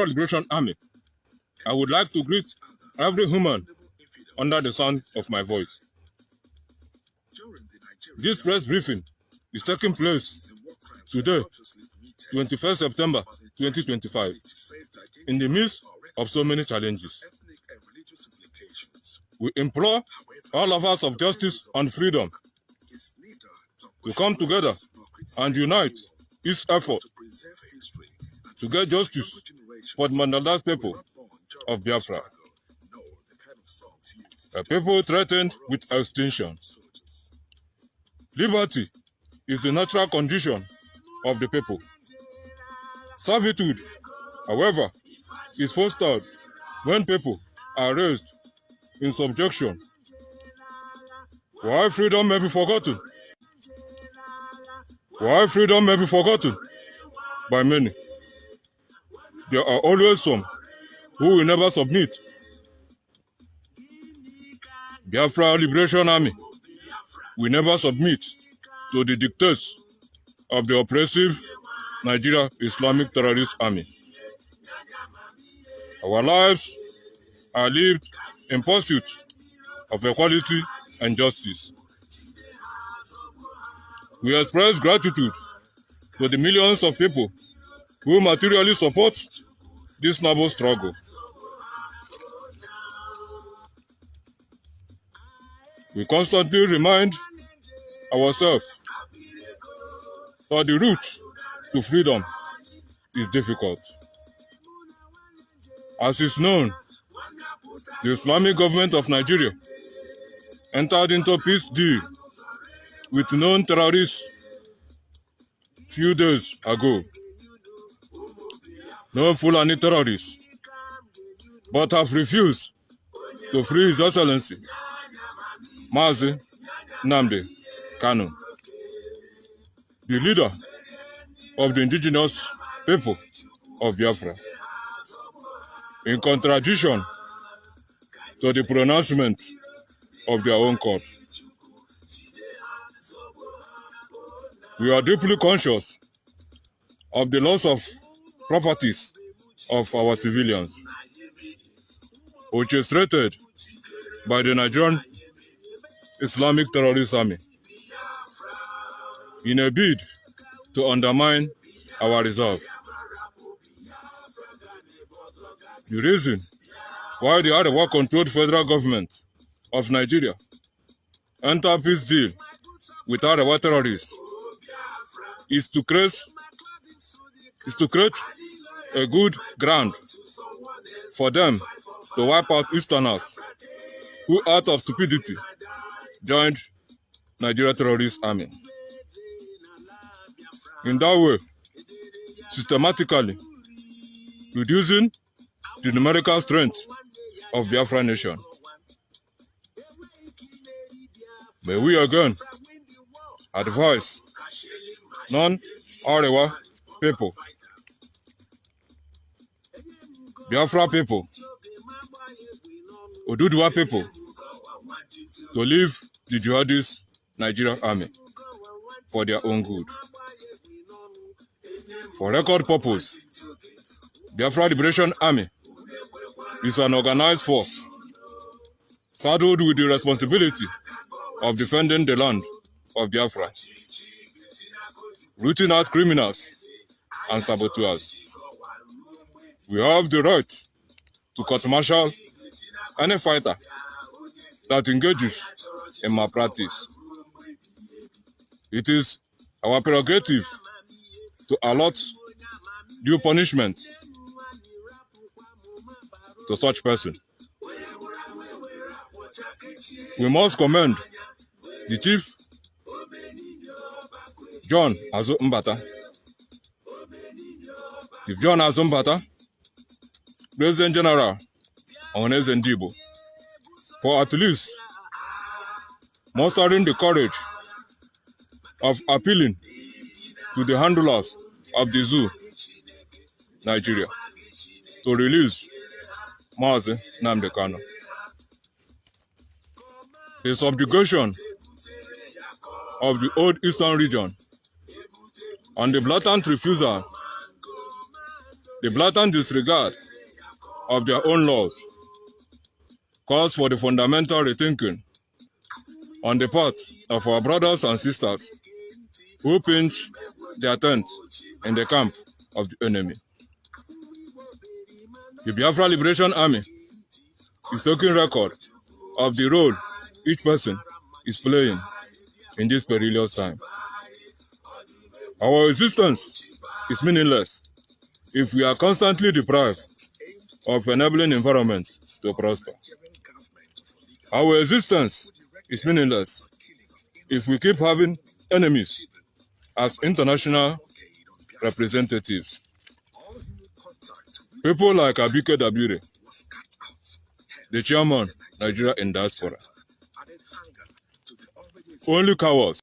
Liberation Army, I would like to greet every human under the sound of my voice. This press briefing is taking place today, 21st September 2025, in the midst of so many challenges. We implore all of us of justice and freedom to come together and unite each effort to get justice for the marginalized people of Biafra, a people threatened with extinction. Liberty is the natural condition of the people. Servitude, however, is fostered when people are raised in subjection. Why freedom may be forgotten? Why freedom may be forgotten by many, there are always some who will never submit. Biafra Liberation Army will never submit to the dictates of the oppressive Nigeria Islamic Terrorist Army. Our lives are lived in pursuit of equality and justice. We express gratitude to the millions of people who materially support this noble struggle. We constantly remind ourselves that the route to freedom is difficult. As is known, the Islamic government of Nigeria entered into a peace deal with known terrorists few days ago. No Fulani terrorists, but have refused to free His Excellency Mazi Nnamdi Kanu, the leader of the indigenous people of Biafra, in contradiction to the pronouncement of their own court. We are deeply conscious of the loss of properties of our civilians, orchestrated by the Nigerian Islamic Terrorist Army in a bid to undermine our resolve. The reason why the Arewa-controlled federal government of Nigeria entered peace deal with Arewa terrorists is to create a good ground for them to wipe out Easterners who, out of stupidity, joined Nigeria Terrorist Army. In that way, systematically reducing the numerical strength of Biafra nation. May we again advise non-Arewa people, Biafra people, Oduduwa people, to leave the jihadist Nigerian army for their own good. For record purpose, Biafra Liberation Army is an organized force saddled with the responsibility of defending the land of Biafra, rooting out criminals and saboteurs. We have the right to court-martial any fighter that engages in malpractice. It is our prerogative to allot due punishment to such person. We must commend the Chief John Azo Mbata, Chief John Azo Mbata, President General Oneze Ndibo, for at least mustering the courage of appealing to the handlers of the zoo, Nigeria, to release Mazi Nnamdi Kanu. The subjugation of the old Eastern region and the blatant refusal The blatant disregard of their own laws calls for the fundamental rethinking on the part of our brothers and sisters who pitch their tent in the camp of the enemy. The Biafra Liberation Army is taking record of the role each person is playing in this perilous time. Our existence is meaningless if we are constantly deprived of enabling environment to prosper. Our existence is meaningless if we keep having enemies as international representatives. People like Abike Dabire, the chairman, Nigeria in diaspora. Only cowards